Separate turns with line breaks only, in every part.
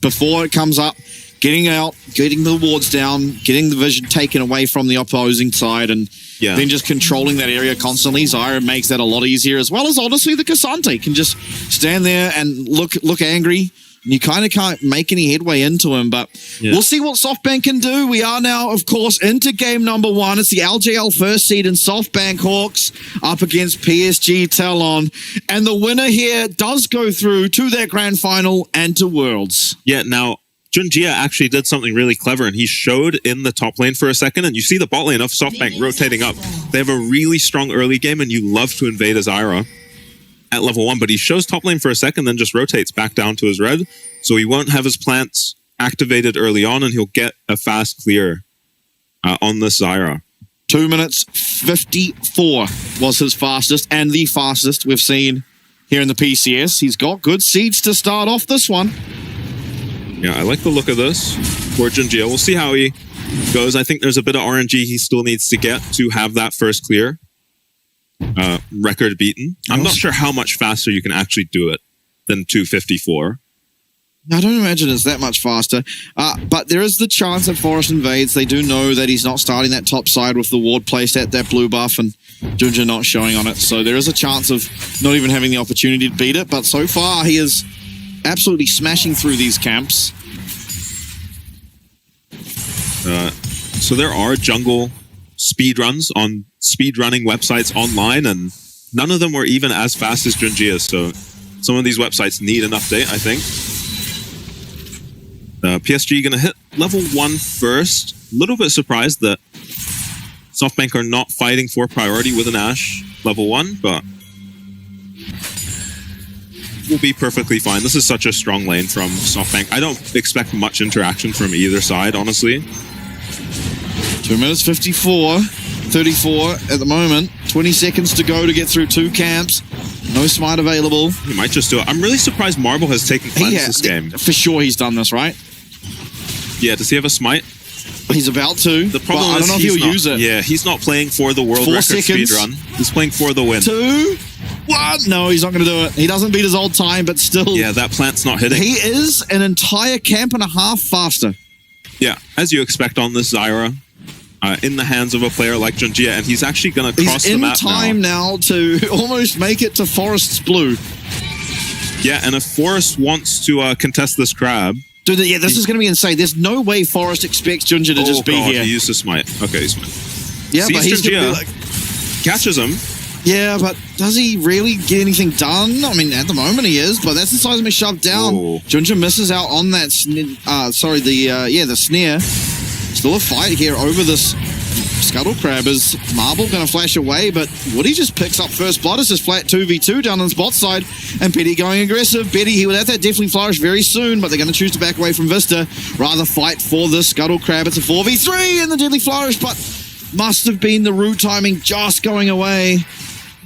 before it comes up, getting out, getting the wards down, getting the vision taken away from the opposing side, and then just controlling that area constantly. Zyra makes that a lot easier, as well as honestly the Cassante can just stand there and look angry. And you kind of can't make any headway into him, but we'll see what SoftBank can do. We are now, of course, into game number 1. It's the LJL first seed in SoftBank Hawks up against PSG Talon. And the winner here does go through to their grand final and to Worlds.
Yeah, now, Junjia actually did something really clever, and he showed in the top lane for a second, and you see the bot lane of SoftBank rotating up. They have a really strong early game, and you love to invade a Zyra at level 1, but he shows top lane for a second, then just rotates back down to his red, so he won't have his plants activated early on, and he'll get a fast clear on this Zyra.
2 minutes 54 was his fastest, and the fastest we've seen here in the PCS. He's got good seeds to start off this one.
Yeah, I like the look of this for Junjia. We'll see how he goes. I think there's a bit of RNG he still needs to get to have that first clear. Record beaten. I'm not sure how much faster you can actually do it than 254.
I don't imagine it's that much faster, but there is the chance that Forest invades. They do know that he's not starting that top side with the ward placed at that blue buff and Junjia not showing on it, so there is a chance of not even having the opportunity to beat it, but so far he is absolutely smashing through these camps.
So there are jungle speedruns on speedrunning websites online, and none of them were even as fast as Junjia, so some of these websites need an update, I think. PSG gonna hit level 1 first. A little bit surprised that SoftBank are not fighting for priority with an Ashe level 1, but will be perfectly fine. This is such a strong lane from SoftBank. I don't expect much interaction from either side, honestly.
2 minutes 54, 34 at the moment. 20 seconds to go to get through 2 camps. No smite available.
He might just do it. I'm really surprised Marble has taken cleanse this game.
For sure he's done this, right?
Yeah, does he have a smite?
He's about to.
The problem is
I don't know if he'll use it.
Yeah, he's not playing for the world record speedrun. He's playing for the win.
2, 1. No, he's not going to do it. He doesn't beat his old time, but still.
Yeah, that plant's not hitting.
He is an entire camp and a half faster.
Yeah, as you expect on this Zyra. In the hands of a player like Junjia, and he's actually going to cross the map now.
He's in time now to almost make it to Forest's blue.
Yeah, and if Forest wants to contest this crab...
Dude, yeah, this is going to be insane. There's no way Forest expects Junjia to just be here.
He used a smite. Okay, he's smite.
Yeah, but he's going to be like...
Catches him.
Yeah, but does he really get anything done? I mean, at the moment he is, but that's the seismic shove down. Junjia misses out on that... the snare. Still a fight here over this Scuttle Crab. Is Marble going to flash away? But Woody just picks up first blood. It's just flat 2v2 down on the bot side. And Petty going aggressive. Petty, he would have that definitely flourish very soon, but they're going to choose to back away from Vista. Rather fight for the Scuttle Crab. It's a 4v3 in the Deadly Flourish, but must have been the root timing just going away,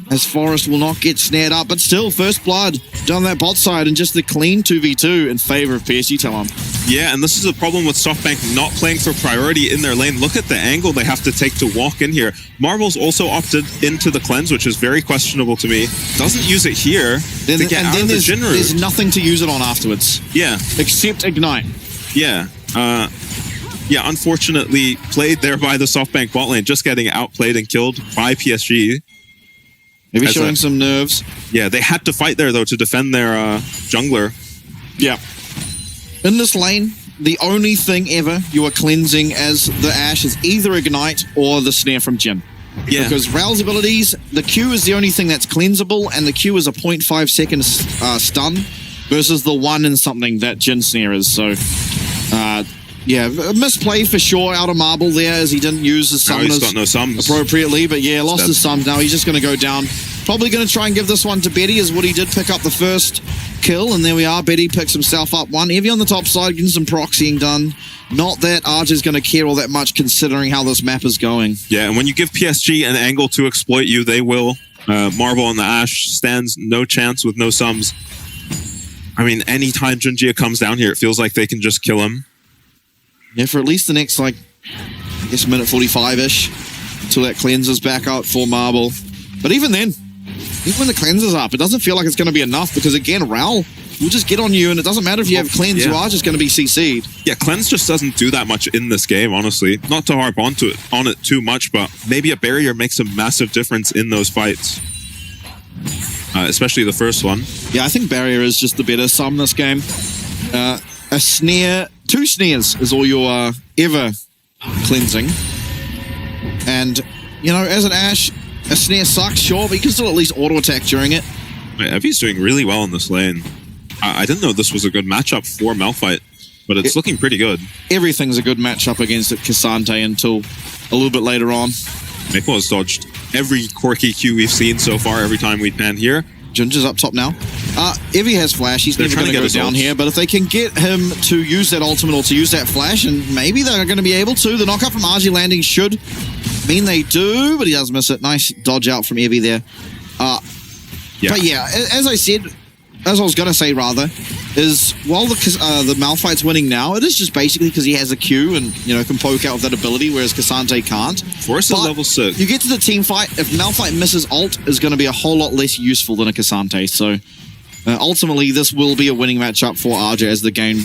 as Forest will not get snared up. But still, first blood down that bot side and just the clean 2v2 in favor of PSG Talon.
Yeah, and this is a problem with SoftBank not playing for priority in their lane. Look at the angle they have to take to walk in here. Marble's also opted into the cleanse, which is very questionable to me. Doesn't use it here to get out of the Jhin route.
There's nothing to use it on afterwards.
Yeah.
Except Ignite.
Yeah. Yeah, unfortunately played there by the SoftBank bot lane, just getting outplayed and killed by PSG.
Maybe showing some nerves.
Yeah, they had to fight there, though, to defend their jungler.
Yeah. In this lane, the only thing ever you are cleansing as the Ashe is either Ignite or the Snare from Jhin.
Yeah.
Because Raoul's abilities, the Q is the only thing that's cleansable, and the Q is a 0.5 second stun versus the 1 and something that Jhin Snare is. So, yeah, a misplay for sure out of Marble there, as he didn't use his summoners
got no sums
appropriately. But yeah, lost his sums. Now he's just going to go down. Probably going to try and give this one to Betty, as Woody did pick up the first kill. And there we are. Betty picks himself up one. Heavy on the top side, getting some proxying done. Not that Archer's going to care all that much, considering how this map is going.
Yeah, and when you give PSG an angle to exploit you, they will. Marble on the Ashe stands no chance with no sums. I mean, anytime Junjia comes down here, it feels like they can just kill him.
Yeah, for at least the next, like, I guess minute 45-ish, until that cleanses back out for Marble. But even then, even when the cleanser's up, it doesn't feel like it's going to be enough, because again, Raoul we'll just get on you, and it doesn't matter if you have cleanse, you are just going to be CC'd.
Yeah, cleanse just doesn't do that much in this game, honestly. Not to harp on it too much, but maybe a barrier makes a massive difference in those fights. Especially the first one.
Yeah, I think barrier is just the better sum this game. A snare, 2 snares is all you're ever cleansing. And, you know, as an Ashe, a snare sucks, sure, but you can still at least auto-attack during it.
Evi's doing really well in this lane. I didn't know this was a good matchup for Malphite, but it's looking pretty good. Everything's
a good matchup against Cassante until a little bit later on.
Maple has dodged every quirky Q we've seen so far every time we pan here.
Junja's up top now. Evi has flash. He's never going to go down here, but if they can get him to use that ultimate or to use that flash, and maybe they're going to be able to, the knockup from RG landing should mean they do, but he does miss it. Nice dodge out from Evi there. But yeah, as I said, as I was going to say rather, is while the Malphite's winning now, it is just basically because he has a Q and, you know, can poke out with that ability, whereas Cassante can't.
Force is level 6.
You get to the team fight, if Malphite misses ult, is going to be a whole lot less useful than a Cassante. So ultimately, this will be a winning matchup for RJ as the game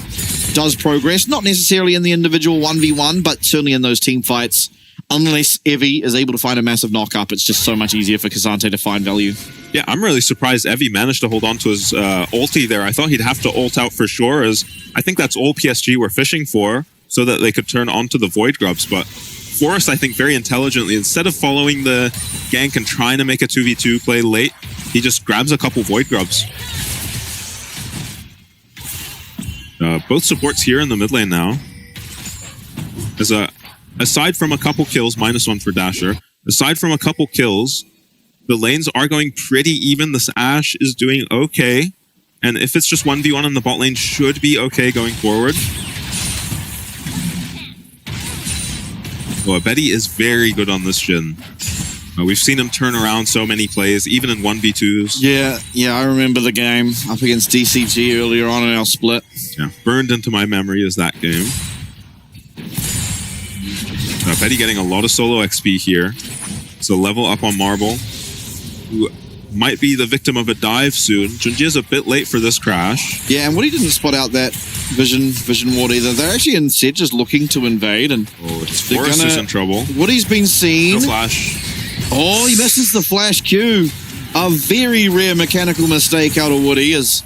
does progress. Not necessarily in the individual 1v1, but certainly in those team fights. Unless Evi is able to find a massive knock-up, it's just so much easier for Cassante to find value.
Yeah, I'm really surprised Evi managed to hold on to his ulti there. I thought he'd have to ult out for sure, as I think that's all PSG were fishing for, so that they could turn onto the Void Grubs. But Forrest, I think, very intelligently, instead of following the gank and trying to make a 2v2 play late, he just grabs a couple Void Grubs. Both supports here in the mid lane now. Aside from a couple kills, -1 for Dasher, aside from a couple kills, the lanes are going pretty even. This Ashe is doing okay. And if it's just 1v1 in the bot lane, should be okay going forward. Well, Betty is very good on this Jhin. We've seen him turn around so many plays, even in 1v2s.
Yeah, I remember the game up against DCG earlier on in our split.
Yeah, burned into my memory is that game. Betty getting a lot of solo XP here. So level up on Marble, who might be the victim of a dive soon. Junjia's a bit late for this crash.
Yeah, and Woody didn't spot out that vision ward either. They're actually instead just looking to invade, and
Forrest is in trouble.
Woody's been seen.
No flash.
Oh, he misses the flash Q. A very rare mechanical mistake out of Woody as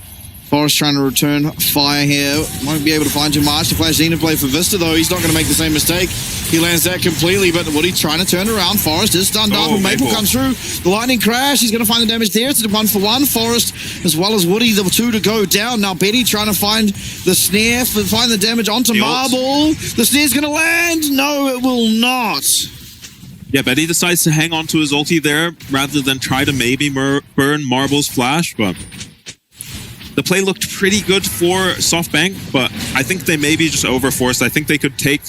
Forrest trying to return fire here. Won't be able to find Jamarch to flash Xenoblade for Vista, though. He's not going to make the same mistake. He lands that completely, but Woody trying to turn around. Forrest is stunned up, and Maple comes through. The lightning crash. He's going to find the damage there. It's a 1-for-1. Forrest, as well as Woody, the 2 to go down. Now Betty trying to find the snare, find the damage onto Marble. The snare's going to land. No, it will not.
Yeah, Betty decides to hang on to his ulti there rather than try to maybe burn Marble's flash, but the play looked pretty good for SoftBank, but I think they maybe just overforced. I think they could take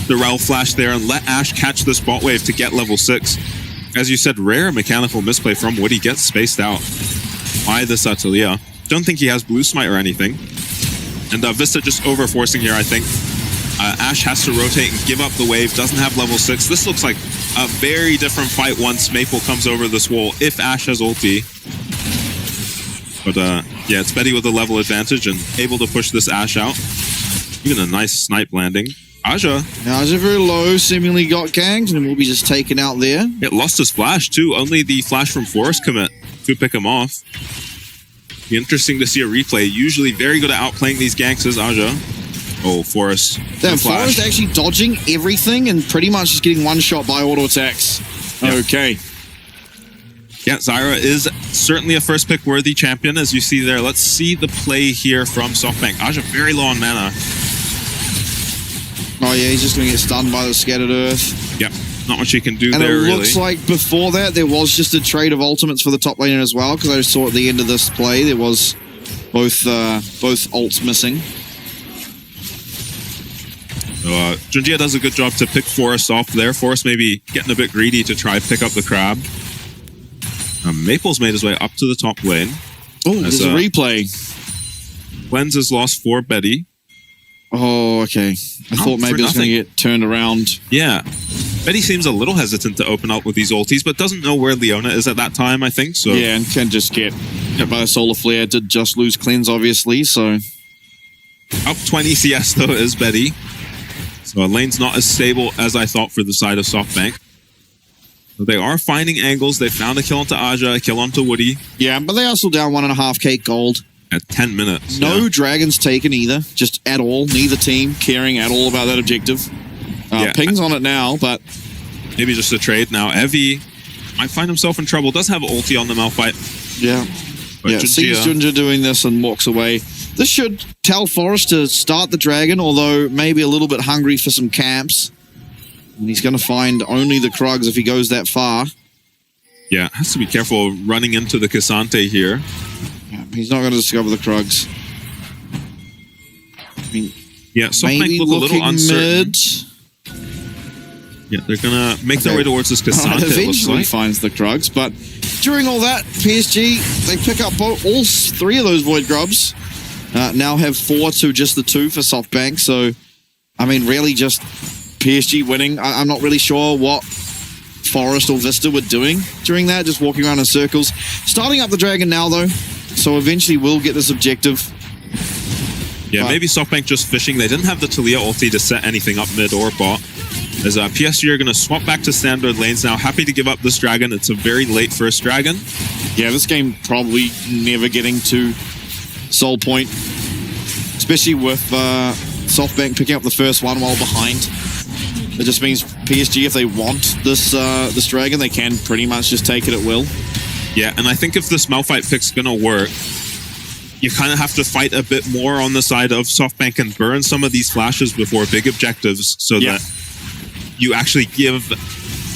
the Rel flash there and let Ashe catch this bot wave to get level 6. As you said, rare mechanical misplay from Woody, gets spaced out by this Atelier. Don't think he has blue smite or anything. And Vista just overforcing here, I think. Ashe has to rotate and give up the wave, doesn't have level 6. This looks like a very different fight once Maple comes over this wall, if Ashe has ulti. But yeah, it's Betty with a level advantage and able to push this Ashe out. Even a nice snipe landing. Aja
very low, seemingly got ganked, and will be just taken out there.
It lost his flash too, only the flash from Forest commit to pick him off. Be interesting to see a replay. Usually very good at outplaying these ganks is Aja. Oh, Forest.
Damn, Forest actually dodging everything and pretty much just getting one shot by auto attacks. Yep. Okay.
Yeah, Zyra is certainly a first pick worthy champion, as you see there. Let's see the play here from SoftBank. Aja very low on mana.
Oh yeah, he's just going to get stunned by the Scattered Earth.
Yep, not much he can do
and
there, really.
And it looks like before that, there was just a trade of ultimates for the top laner as well, because I saw at the end of this play, there was both ults missing.
Junjia does a good job to pick Forest off there. Forest maybe getting a bit greedy to try pick up the crab. Maple's made his way up to the top lane.
Oh, there's a replay.
Cleanse is lost for Betty.
Oh, okay. I thought maybe it was going to get turned around.
Yeah. Betty seems a little hesitant to open up with these ultis, but doesn't know where Leona is at that time, I think. So
yeah, and can just get Hit by a solar flare, did just lose cleanse, obviously, so...
Up 20 CS, though, is Betty. So lane's not as stable as I thought for the side of SoftBank. So they are finding angles. They found a kill onto Aja, a kill onto Woody.
Yeah, but they are still down 1.5k gold.
At 10 minutes.
No dragons taken either, just at all. Neither team caring at all about that objective. Ping's on it now, but...
Maybe just a trade now. Evie might find himself in trouble. Does have ulti on the Malphite.
Yeah.
But
sees Junja doing this and walks away. This should tell Forest to start the dragon, although maybe a little bit hungry for some camps. And he's going to find only the Krugs if he goes that far.
Yeah, has to be careful running into the Cassante here.
Yeah, he's not going to discover the Krugs. I mean,
yeah, SoftBank look a little uncertain.
Mid.
Yeah, they're going to make their way towards this Cassante.
Eventually finds the Krugs, but during all that, PSG, they pick up all three of those Void Grubs. Now have 4 to just the 2 for SoftBank, so, I mean, really just PSG winning. I'm not really sure what Forest or Vista were doing during that, just walking around in circles. Starting up the dragon now, though, so eventually we'll get this objective.
Yeah, maybe SoftBank just fishing. They didn't have the Talia ulti to set anything up mid or bot. As PSG are going to swap back to standard lanes now. Happy to give up this dragon. It's a very late first dragon.
Yeah, this game probably never getting to Soul Point, especially with SoftBank picking up the first one while behind. It just means PSG, if they want this this dragon, they can pretty much just take it at will.
Yeah, and I think if this Malphite pick's going to work, you kind of have to fight a bit more on the side of SoftBank and burn some of these flashes before big objectives so that you actually give,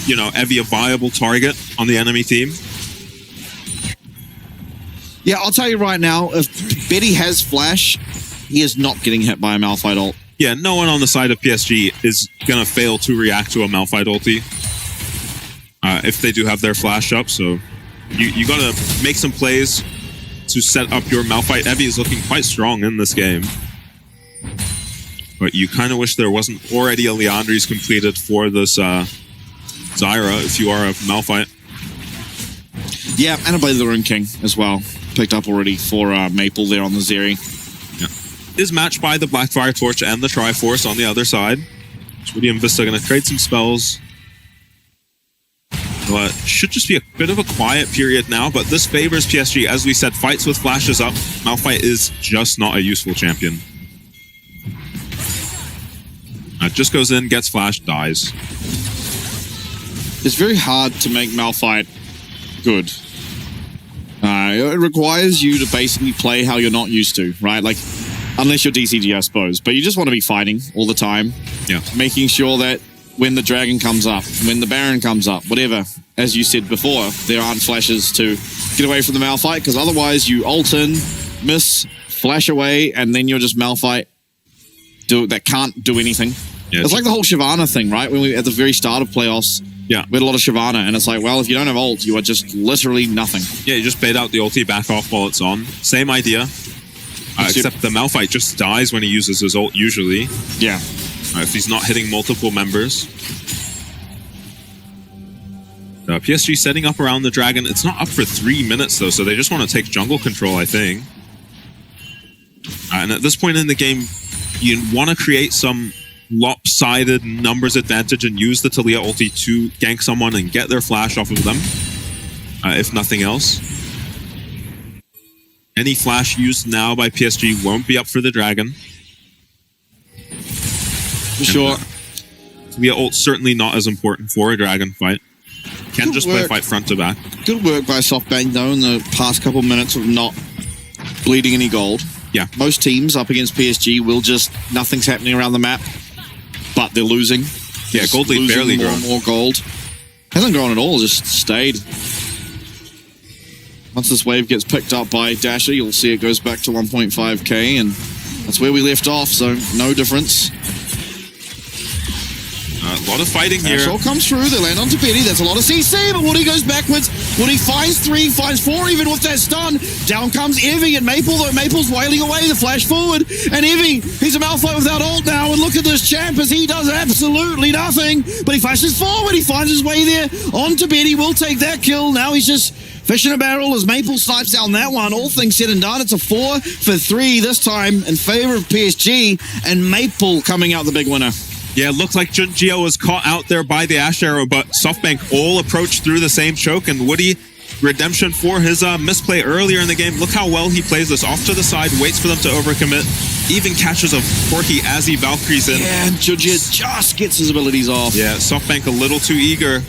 you know, Evie a viable target on the enemy team.
Yeah, I'll tell you right now, if Betty has flash, he is not getting hit by a Malphite ult.
Yeah, no one on the side of PSG is going to fail to react to a Malphite ulti if they do have their flash up. So you got to make some plays to set up your Malphite. Evie is looking quite strong in this game. But you kind of wish there wasn't already a Leandries completed for this Zyra if you are a Malphite.
Yeah, and a Blade of the Rune King as well. Picked up already for Maple there on the Zeri.
Yeah. Is matched by the Blackfire Torch and the Triforce on the other side. Woody and Vista going to trade some spells. But should just be a bit of a quiet period now, but this favors PSG. As we said, fights with flashes up. Malphite is just not a useful champion. Just goes in, gets flashed, dies.
It's very hard to make Malphite good. It requires you to basically play how you're not used to, right? Like, unless you're DCG, I suppose. But you just want to be fighting all the time.
Yeah.
Making sure that when the dragon comes up, when the Baron comes up, whatever, as you said before, there aren't flashes to get away from the Malphite, because otherwise you ult in, miss, flash away, and then you're just Malphite that can't do anything. Yeah, it's like the whole Shyvana thing, right? When we at the very start of playoffs, we had a lot of Shyvana, and it's like, well, if you don't have ult, you are just literally nothing.
Yeah, you just bait out the ulti, back off while it's on. Same idea. Except the Malphite just dies when he uses his ult, usually.
Yeah.
If he's not hitting multiple members. PSG setting up around the dragon. It's not up for 3 minutes, though, so they just want to take jungle control, I think. And at this point in the game, you want to create some lopsided numbers advantage and use the Talia ulti to gank someone and get their flash off of them, if nothing else. Any flash used now by PSG won't be up for the dragon.
For sure.
Talia ult certainly not as important for a dragon fight. Can just play fight front to back. Good
work by SoftBank, though, in the past couple minutes of not bleeding any gold.
Yeah.
Most teams up against PSG will just, nothing's happening around the map, but they're losing.
Yeah, gold lead barely grown.
More gold. Hasn't grown at all, just stayed. Once this wave gets picked up by Dasher, you'll see it goes back to 1.5k, and that's where we left off, so no difference.
A lot of fighting here.
Dash all comes through, they land onto Betty, that's a lot of CC, but Woody goes backwards. Woody finds 3, finds 4 even with that stun. Down comes Evie and Maple, though Maple's wailing away, the flash forward. And Evie, he's a Malphite without ult now, and look at this champ as he does absolutely nothing. But he flashes forward, he finds his way there onto Betty, will take that kill. Now he's just Fish in a barrel as Maple snipes down that one. All things said and done, it's a 4 for 3 this time in favor of PSG, and Maple coming out the big winner.
Yeah, it looked like Junjia was caught out there by the Ash Arrow, but SoftBank all approached through the same choke, and Woody, redemption for his misplay earlier in the game. Look how well he plays this off to the side, waits for them to overcommit, even catches a Corki as he Valkyries in.
Yeah, and Junjia just gets his abilities off.
Yeah, SoftBank a little too eager.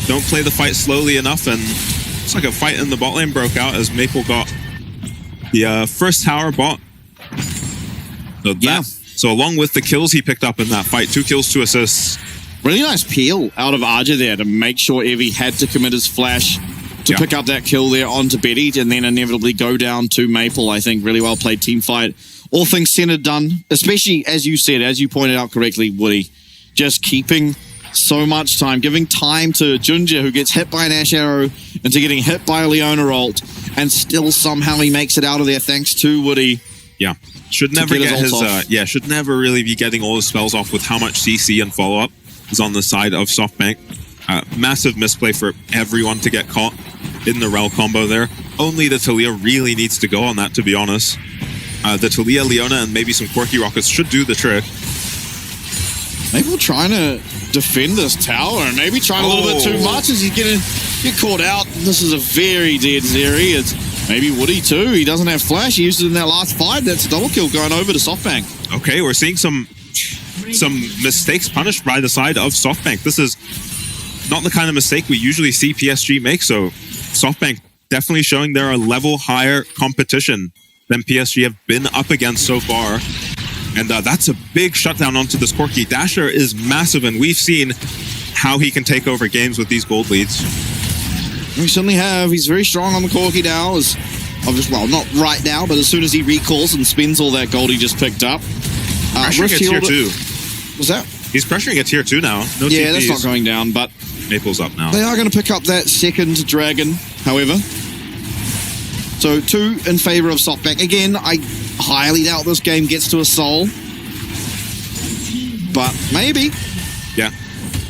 Don't play the fight slowly enough, and it's like a fight in the bot lane broke out as Maple got the first tower bot. So
Yeah.
So along with the kills he picked up in that fight, 2 kills, 2 assists.
Really nice peel out of Arja there to make sure Evie had to commit his flash to pick up that kill there onto Betty and then inevitably go down to Maple. I think really well played team fight. All things centered done, especially as you said, as you pointed out correctly, Woody, just keeping so much time, giving time to Junjia, who gets hit by an Ash Arrow, into getting hit by a Leona ult, and still somehow he makes it out of there thanks to Woody.
Yeah, should never get his should never really be getting all his spells off with how much CC and follow up is on the side of SoftBank. Massive misplay for everyone to get caught in the Rel combo there. Only the Talia really needs to go on that, to be honest. The Talia, Leona, and maybe some Corki rockets should do the trick.
Maybe we're trying to defend this tower and maybe trying a little bit too much as he's getting caught out. This is a very dead Zeri. It's maybe Woody too. He doesn't have flash. He used it in that last fight. That's a double kill going over to SoftBank.
Okay, we're seeing some mistakes punished by the side of SoftBank. This is not the kind of mistake we usually see PSG make, so SoftBank definitely showing they're a level higher competition than PSG have been up against so far. And that's a big shutdown onto this Corki. Dasher is massive, and we've seen how he can take over games with these gold leads.
We certainly have. He's very strong on the Corki now. Well, not right now, but as soon as he recalls and spends all that gold he just picked up.
Pressuring a tier 2.
Was that?
He's pressuring a tier 2 now. No
yeah,
TPs.
that's not going down, but
Maple's up now.
They are going to pick up that second dragon, however. So 2 in favor of SoftBank. Again, I highly doubt this game gets to a soul. But maybe.
Yeah.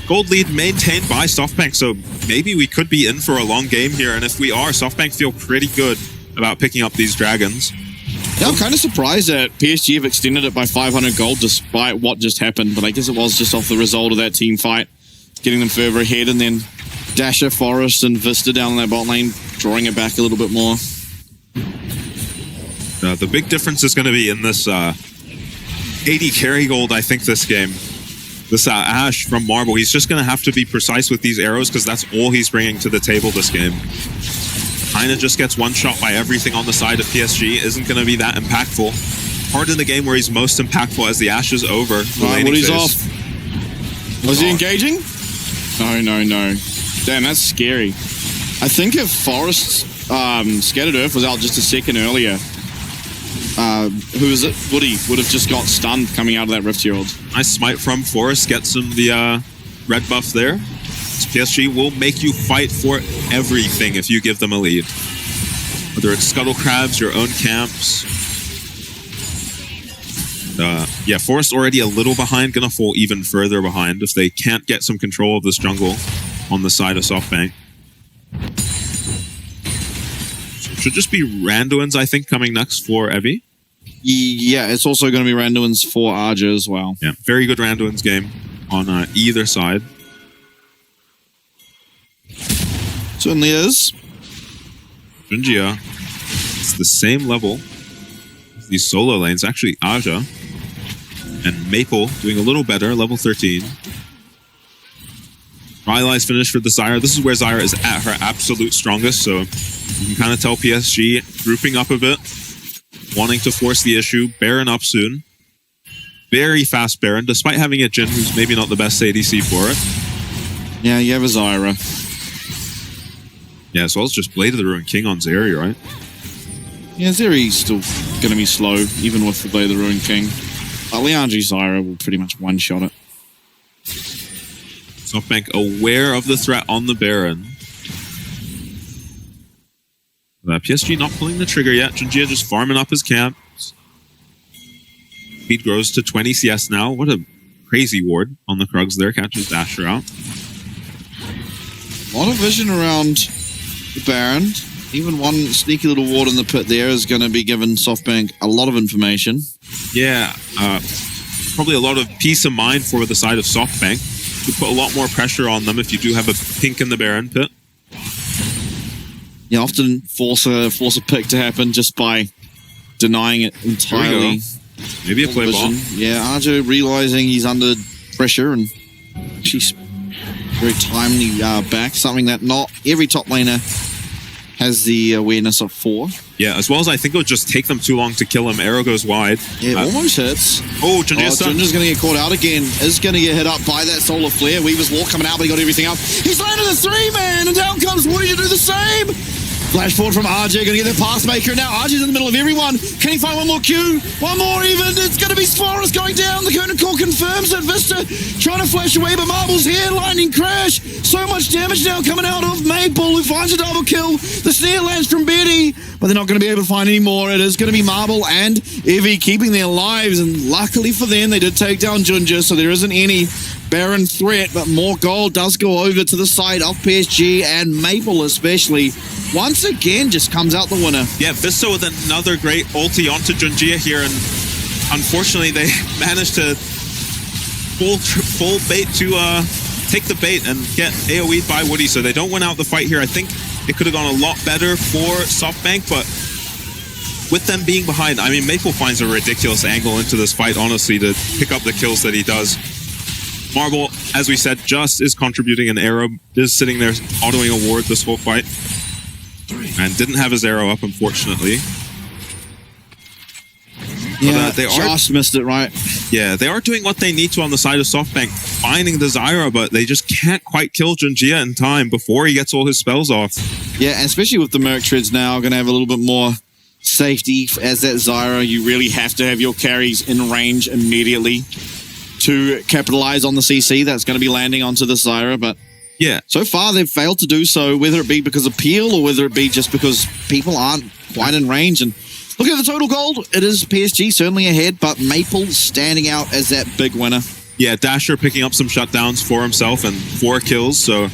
Gold lead maintained by SoftBank, so maybe we could be in for a long game here. And if we are, SoftBank feel pretty good about picking up these dragons.
Yeah, I'm kind of surprised that PSG have extended it by 500 gold despite what just happened. But I guess it was just off the result of that team fight, getting them further ahead. And then Dasher, Forest, and Vista down in that bot lane, drawing it back a little bit more.
The big difference is going to be in this 80 carry gold, I think, this game. This Ash from Marble, he's just going to have to be precise with these arrows because that's all he's bringing to the table this game. Kind of just gets one shot by everything on the side of PSG. Isn't going to be that impactful. Part in the game where he's most impactful as the Ash is over.
Woody's off. Was he engaging? No. Damn, that's scary. I think if Forest's Scattered Earth was out just a second earlier, who is it? Woody would have just got stunned coming out of that Rift Herald.
Nice smite from Forest, gets him the red buff there. PSG will make you fight for everything if you give them a lead. Whether it's Scuttle Crabs, your own camps. Yeah, Forest already a little behind, gonna fall even further behind if they can't get some control of this jungle on the side of SoftBank. So should just be Randuin's, I think, coming next for Evie.
Yeah, it's also going to be Randuin's for Arja as well.
Yeah, very good Randuin's game on either side.
Certainly is.
Junjia, it's the same level as these solo lanes. Actually, Aja and Maple doing a little better, level 13. Rylai's finished for the Zyra. This is where Zyra is at her absolute strongest, so you can kind of tell PSG grouping up a bit, wanting to force the issue. Baron up soon. Very fast Baron, despite having a Jhin who's maybe not the best ADC for it.
Yeah, you have a Zyra.
Yeah, so it's just Blade of the Ruined King on Zeri, right?
Yeah, Zeri's still going to be slow, even with the Blade of the Ruined King. Liandry Zyra will pretty much one-shot it.
SoftBank aware of the threat on the Baron. PSG not pulling the trigger yet. Junjia just farming up his camps. Speed grows to 20 CS now. What a crazy ward on the Krugs there. Catches Dasher out.
A lot of vision around the Baron. Even one sneaky little ward in the pit there is going to be giving SoftBank a lot of information.
Yeah, probably a lot of peace of mind for the side of SoftBank. You put a lot more pressure on them if you do have a pink in the Baron pit.
You often force a pick to happen just by denying it entirely.
Maybe a play ball.
Yeah, Arjo realizing he's under pressure and she's very timely back, something that not every top laner has the awareness of for.
Yeah, as well as I think it would just take them too long to kill him. Arrow goes wide.
Yeah, almost hits.
Oh, Junjia's
going to get caught out again. Is going to get hit up by that Solar Flare. Weaver's Wall coming out, but he got everything up. He's landed a 3-man, and down comes Woody to do the same. Flash forward from RJ, going to get the pass maker. Now RJ's in the middle of everyone. Can he find one more Q? One more even. It's going to be Sforest going down. The curtain call confirms it. Vista trying to flash away, but Marble's here. Lightning crash. So much damage now coming out of Maple, who finds a double kill. The snare lands from Betty, but they're not going to be able to find any more. It is going to be Marble and Evie keeping their lives, and luckily for them, they did take down Junja, so there isn't any Baron threat, but more gold does go over to the side of PSG, and Maple especially once again just comes out the winner.
Yeah, Vista with another great ulti onto Junjia here, and unfortunately they managed to full bait to take the bait and get AoE'd by Woody, so they don't win out the fight here. I think it could have gone a lot better for SoftBank, but with them being behind, I mean, Maple finds a ridiculous angle into this fight, honestly, to pick up the kills that he does. Marble, as we said, just is contributing, an arrow is sitting there autoing a ward this whole fight. And didn't have his arrow up, unfortunately.
Yeah,
but, they
just missed it, right?
Yeah, they are doing what they need to on the side of SoftBank, finding the Zyra, but they just can't quite kill Junjia in time before he gets all his spells off.
Yeah, and especially with the Merc Treads now, going to have a little bit more safety as that Zyra. You really have to have your carries in range immediately to capitalize on the CC that's going to be landing onto the Zyra, but
yeah,
so far they've failed to do so, whether it be because of peel or whether it be just because people aren't quite in range. And look at the total gold. It is PSG certainly ahead, but Maple standing out as that big winner.
Yeah, Dasher picking up some shutdowns for himself and 4 kills, so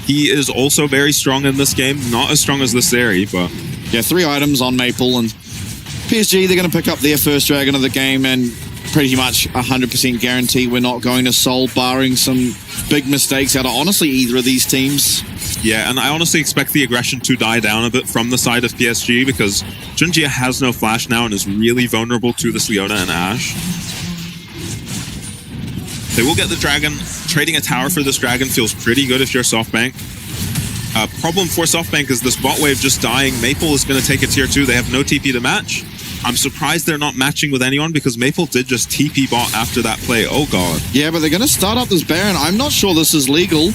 he is also very strong in this game. Not as strong as this series, but
yeah, 3 items on Maple, and PSG, they're going to pick up their first dragon of the game, and pretty much 100% guarantee we're not going to Soul, barring some big mistakes out of honestly either of these teams.
Yeah, and I honestly expect the aggression to die down a bit from the side of PSG, because Junjia has no flash now and is really vulnerable to this Leona and Ashe. They will get the dragon. Trading a tower for this dragon feels pretty good if you're SoftBank. Problem for SoftBank is this bot wave just dying. Maple is going to take a tier 2. They have no TP to match. I'm surprised they're not matching with anyone, because Maple did just TP bot after that play. Oh, God.
Yeah, but they're going to start up this Baron. I'm not sure this is legal,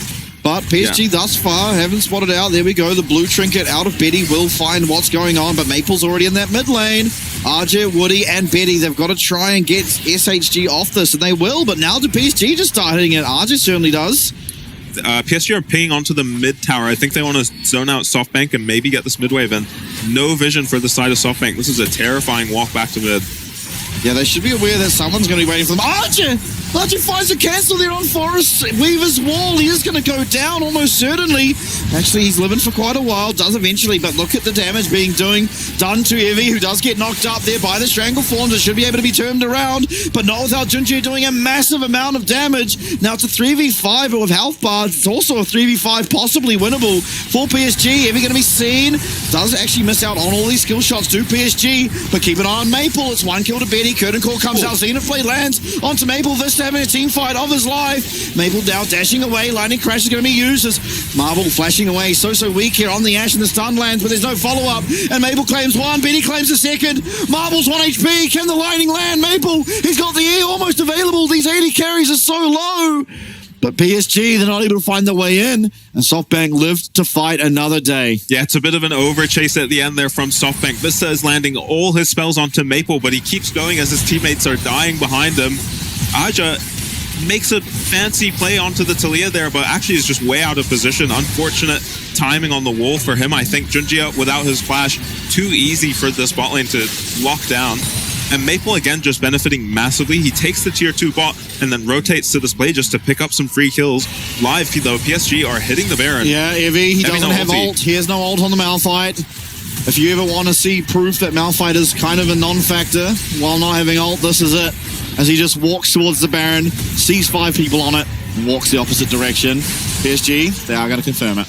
but PSG thus far haven't spotted out. There we go. The blue trinket out of Betty will find what's going on, but Maple's already in that mid lane. RJ, Woody, and Betty, they've got to try and get SHG off this, and they will, but now do PSG just start hitting it? RJ certainly does.
PSG are pinging onto the mid tower. I think they want to zone out SoftBank and maybe get this mid wave, and no vision for the side of SoftBank. This is a terrifying walk back to mid.
Yeah, they should be aware that someone's going to be waiting for them. Archer finds a cancel there on Forest. Weaver's Wall, he is going to go down almost certainly. Actually, he's living for quite a while, does eventually, but look at the damage being done to Evie, who does get knocked up there by the Strangle Forms. It should be able to be turned around, but not without Junjia doing a massive amount of damage. Now it's a 3v5, but with health bars, it's also a 3v5 possibly winnable for PSG. Evie going to be seen. Does actually miss out on all these skill shots to PSG, but keep an eye on Maple. It's 1 kill to Betty. Curtain Call comes out. Xenoblade lands onto Maple. Vista having a team fight of his life. Maple now dashing away. Lightning Crash is going to be used as Marble flashing away. So weak here on the Ashe, and the stun lands, but there's no follow-up. And Maple claims 1. Betty claims the 2nd. Marble's 1 HP. Can the Lightning land? Maple, he's got the E almost available. These 80 carries are so low. But PSG, they're not able to find their way in, and SoftBank lived to fight another day.
Yeah, it's a bit of an overchase at the end there from SoftBank. Vista is landing all his spells onto Maple, but he keeps going as his teammates are dying behind him. Aja makes a fancy play onto the Talia there, but actually is just way out of position. Unfortunate timing on the wall for him. I think Junjia, without his flash, too easy for this bot lane to lock down. And Maple, again, just benefiting massively. He takes the tier 2 bot and then rotates to this play just to pick up some free kills. Live, though, PSG are hitting the Baron.
Yeah, Evie, he doesn't have ult. He has no ult on the Malphite. If you ever want to see proof that Malphite is kind of a non-factor while not having ult, this is it. As he just walks towards the Baron, sees 5 people on it, and walks the opposite direction. PSG, they are going to confirm it.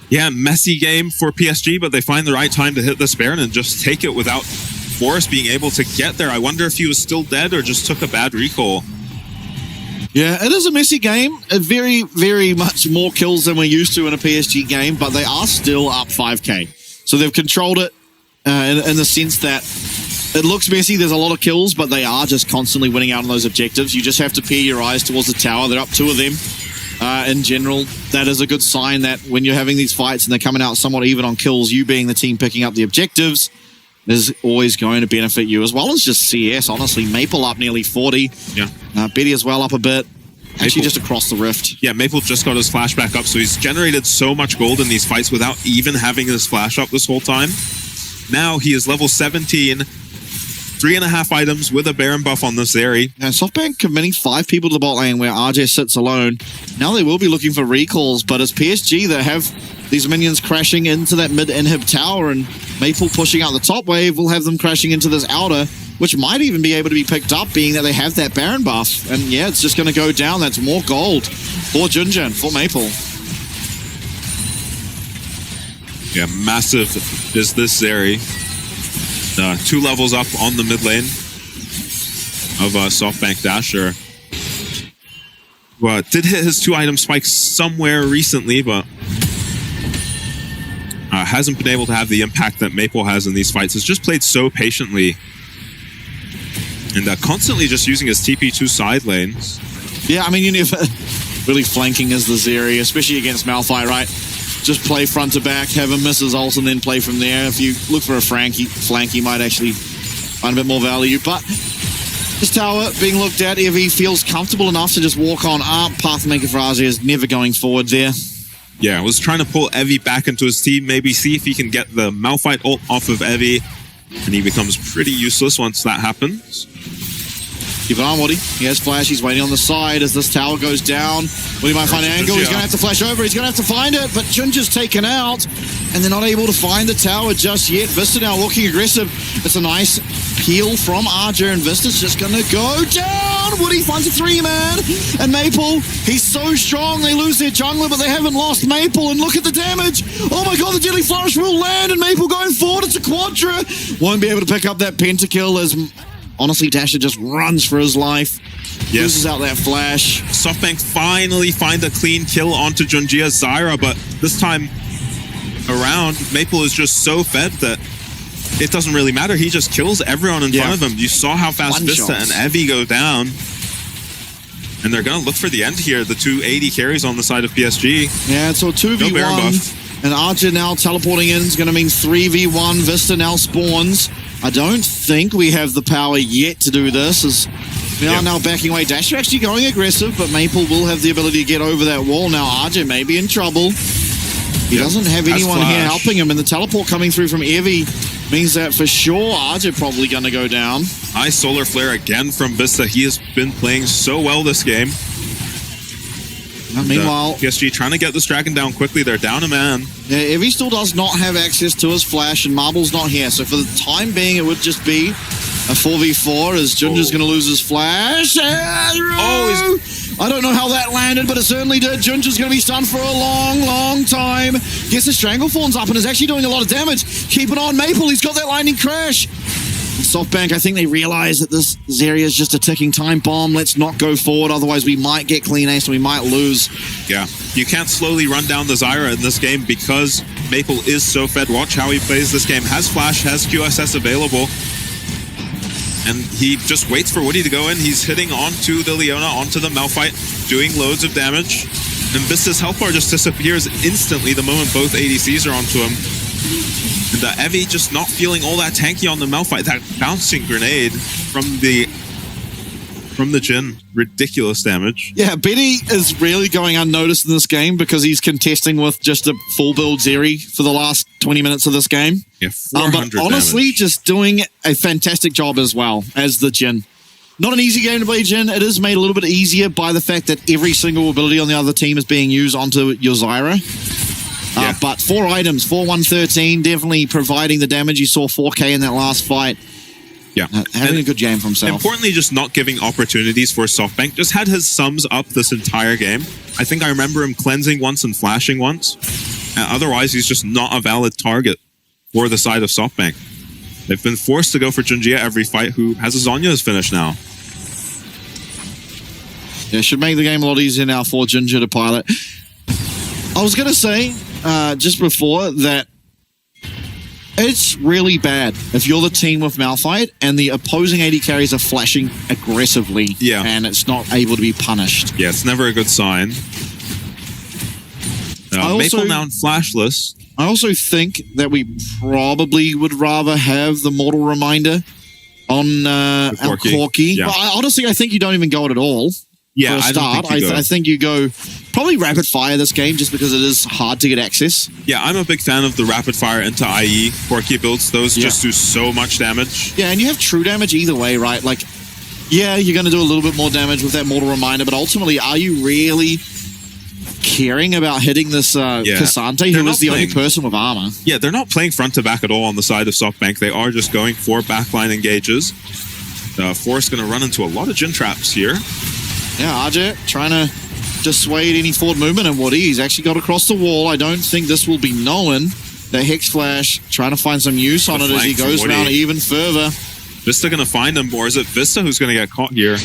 Yeah, messy game for PSG, but they find the right time to hit this Baron and just take it without Forrest being able to get there. I wonder if he was still dead or just took a bad recall.
Yeah, it is a messy game. Very, very much more kills than we're used to in a PSG game, but they are still up 5k. So they've controlled it in the sense that it looks messy. There's a lot of kills, but they are just constantly winning out on those objectives. You just have to peer your eyes towards the tower. They're up 2 of them. In general, that is a good sign that when you're having these fights and they're coming out somewhat even on kills, you being the team picking up the objectives is always going to benefit you, as well as just CS, honestly. Maple up nearly 40.
Yeah.
Betty as well up a bit. Actually,
Maple,
just across the rift.
Yeah, Maple just got his flash back up, so he's generated so much gold in these fights without even having his flash up this whole time. Now he is level 17, 3.5 items with a Baron buff on this Zeri.
And SoftBank committing 5 people to the bot lane where RJ sits alone. Now they will be looking for recalls, but it's PSG that have these minions crashing into that mid-inhib tower, and Maple pushing out the top wave will have them crashing into this outer, which might even be able to be picked up, being that they have that Baron buff. And yeah, it's just going to go down. That's more gold for Junjin, for Maple.
Yeah, massive is this Zeri. 2 levels up on the mid lane of SoftBank Dasher. Well, did hit his 2 item spike somewhere recently, but hasn't been able to have the impact that Maple has in these fights. Has just played so patiently and constantly just using his TP2 side lanes.
Yeah, I mean, you never really flanking as the Zeri, especially against Malphite, right? Just play front to back, have him miss his ult, and then play from there. If you look for a flank, he might actually find a bit more value. But this tower being looked at, if he feels comfortable enough to just walk on up, Pathmaker for Asia is never going forward there.
Yeah, I was trying to pull Evie back into his team, maybe see if he can get the Malphite ult off of Evie, and he becomes pretty useless once that happens.
Keep an eye on Woody. He has flash. He's waiting on the side as this tower goes down. Woody might find an angle. He's going to have to flash over. He's going to have to find it, but Junja's taken out, and they're not able to find the tower just yet. Vista now looking aggressive. It's a nice peel from Archer, and Vista's just going to go down. Woody finds a 3-man, and Maple, he's so strong. They lose their jungler, but they haven't lost Maple, and look at the damage. Oh my god, the Deadly Flourish will land, and Maple going forward. It's a Quadra. Won't be able to pick up that pentakill as... honestly, Dasher just runs for his life. Yes. Loses out that flash.
SoftBank finally find a clean kill onto Junjia's Zyra, but this time around, Maple is just so fed that it doesn't really matter. He just kills everyone in front of him. You saw how fast Vista and Evie go down. And they're going to look for the end here. The 280 carries on the side of PSG.
Yeah, so 2v1. No buff. And Archer now teleporting in is going to mean 3v1. Vista now spawns. I don't think we have the power yet to do this, as we are now backing away. Dasher actually going aggressive, but Maple will have the ability to get over that wall. Now RJ may be in trouble. He doesn't have anyone here helping him, and the teleport coming through from Evie means that for sure RJ probably going to go down.
High Solar Flare again from Vista. He has been playing so well this game.
Meanwhile,
PSG trying to get this dragon down quickly. They're down a man.
Yeah, Evie still does not have access to his flash, and Marble's not here. So for the time being, it would just be a 4v4 as Junja's going to lose his flash. I don't know how that landed, but it certainly did. Junja's going to be stunned for a long, long time. Gets the Stranglethorns up and is actually doing a lot of damage. Keep it on Maple. He's got that lightning crash. SoftBank, I think they realize that this area is just a ticking time bomb. Let's not go forward, otherwise we might get clean ace and we might lose.
Yeah, you can't slowly run down the Zyra in this game because Maple is so fed. Watch how he plays this game. Has flash, has QSS available, and he just waits for Woody to go in. He's hitting onto the Leona, onto the Malphite, doing loads of damage, and Vista's health bar just disappears instantly the moment both ADCs are onto him. And the Evie just not feeling all that tanky on the Malphite. That bouncing grenade from the from the Jhin. Ridiculous damage.
Yeah, Betty is really going unnoticed in this game because he's contesting with just a full build Zeri for the last 20 minutes of this game.
Yeah, 400
but honestly,
damage.
just doing a fantastic job as well as the Jhin. Not an easy game to play Jhin. It is made a little bit easier by the fact that every single ability on the other team is being used onto your Zyra.
Yeah.
But 4 items, 4-1-13, definitely providing the damage. You saw 4K in that last fight.
Yeah.
Having a good game for himself.
Importantly, just not giving opportunities for SoftBank. Just had his sums up this entire game. I think I remember him cleansing once and flashing once. Otherwise, he's just not a valid target for the side of SoftBank. They've been forced to go for Junjia every fight, who has a Zhonya's finish now.
Yeah, should make the game a lot easier now for Junjia to pilot. I was going to say, just before, that it's really bad if you're the team with Malphite and the opposing AD carries are flashing aggressively and it's not able to be punished.
Yeah, it's never a good sign. Maple now flashless.
I also think that we probably would rather have the Mortal Reminder on our Corki.
Yeah.
But honestly, I think you don't even go it at all.
Yeah,
for a start. I think you go probably rapid fire this game just because it is hard to get access.
Yeah, I'm a big fan of the rapid fire into IE Corki builds. Those just do so much damage.
Yeah, and you have true damage either way, right? Like, yeah, you're going to do a little bit more damage with that Mortal Reminder, but ultimately, are you really caring about hitting this Cassante, who is the only person with armor?
Yeah, they're not playing front to back at all on the side of SoftBank. They are just going for backline engages. Forrest going to run into a lot of Jhin traps here.
Yeah, Ajay trying to dissuade any forward movement, and Woody, he's actually got across the wall. I don't think this will be known. The Hex Flash trying to find some use on it as he goes around even further.
Vista going to find him, or is it Vista who's going to get caught here?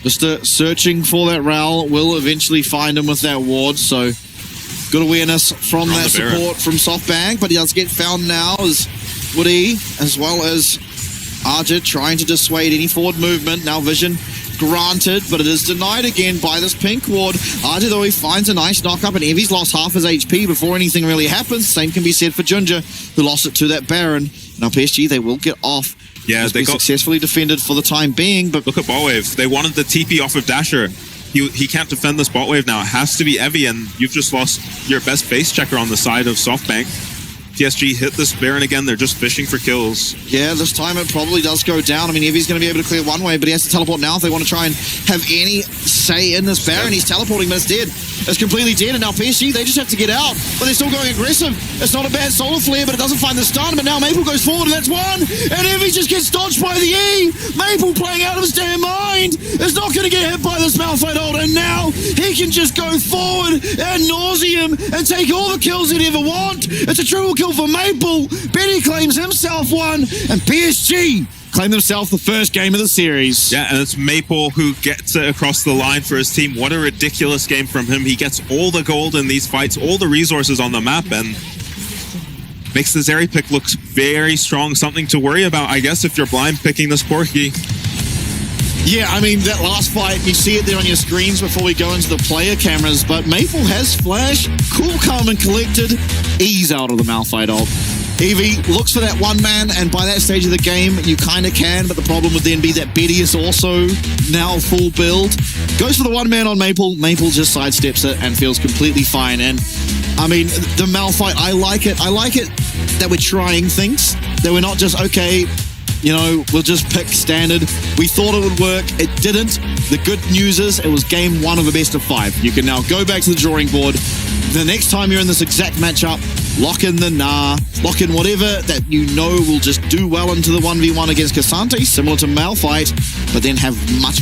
Vista searching for that Ral, will eventually find him with that ward, so good awareness from that support from SoftBank, but he does get found now as Woody, as well as Ajay trying to dissuade any forward movement. Now vision granted, but it is denied again by this pink ward. Ajay, though, he finds a nice knock-up, and Evie's lost half his HP before anything really happens. Same can be said for Junjia, who lost it to that Baron. Now PSG, they will get off.
Yeah, they got
successfully defended for the time being, but
look at bot wave. They wanted the TP off of Dasher. He can't defend this bot wave now. It has to be Evie, and you've just lost your best base checker on the side of SoftBank. PSG hit this Baron again. They're just fishing for kills.
Yeah, this time it probably does go down. I mean, Evie's going to be able to clear one way, but he has to teleport now if they want to try and have any say in this Baron. He's teleporting, but it's dead. It's completely dead, and now PSG, they just have to get out, but they're still going aggressive. It's not a bad solar flare, but it doesn't find the stun, but now Maple goes forward, and that's one, and Evie just gets dodged by the E. Maple playing out of his damn mind is not going to get hit by this Malphite ult, and now he can just go forward and nauseam and take all the kills he'd ever want. It's a triple kill for Maple. Betty claims himself one, and PSG claim themselves the first game of the series.
Yeah, and it's Maple who gets it across the line for his team. What a ridiculous game from him. He gets all the gold in these fights, all the resources on the map, and makes the Zeri pick look very strong. Something to worry about, I guess, if you're blind picking this Corki.
Yeah, I mean, that last fight, you see it there on your screens before we go into the player cameras, but Maple has flash, cool, calm, and collected, ease out of the Malphite ult. Evie looks for that one man, and by that stage of the game, you kind of can, but the problem would then be that Betty is also now full build. Goes for the one man on Maple. Maple just sidesteps it and feels completely fine. And, I mean, the Malphite, I like it. I like it that we're trying things, that we're not just, okay, you know, we'll just pick standard. We thought it would work. It didn't. The good news is it was game one of a best of 5. You can now go back to the drawing board. The next time you're in this exact matchup, lock in the lock in whatever that you know will just do well into the 1v1 against Cassante, similar to Malphite, but then have much more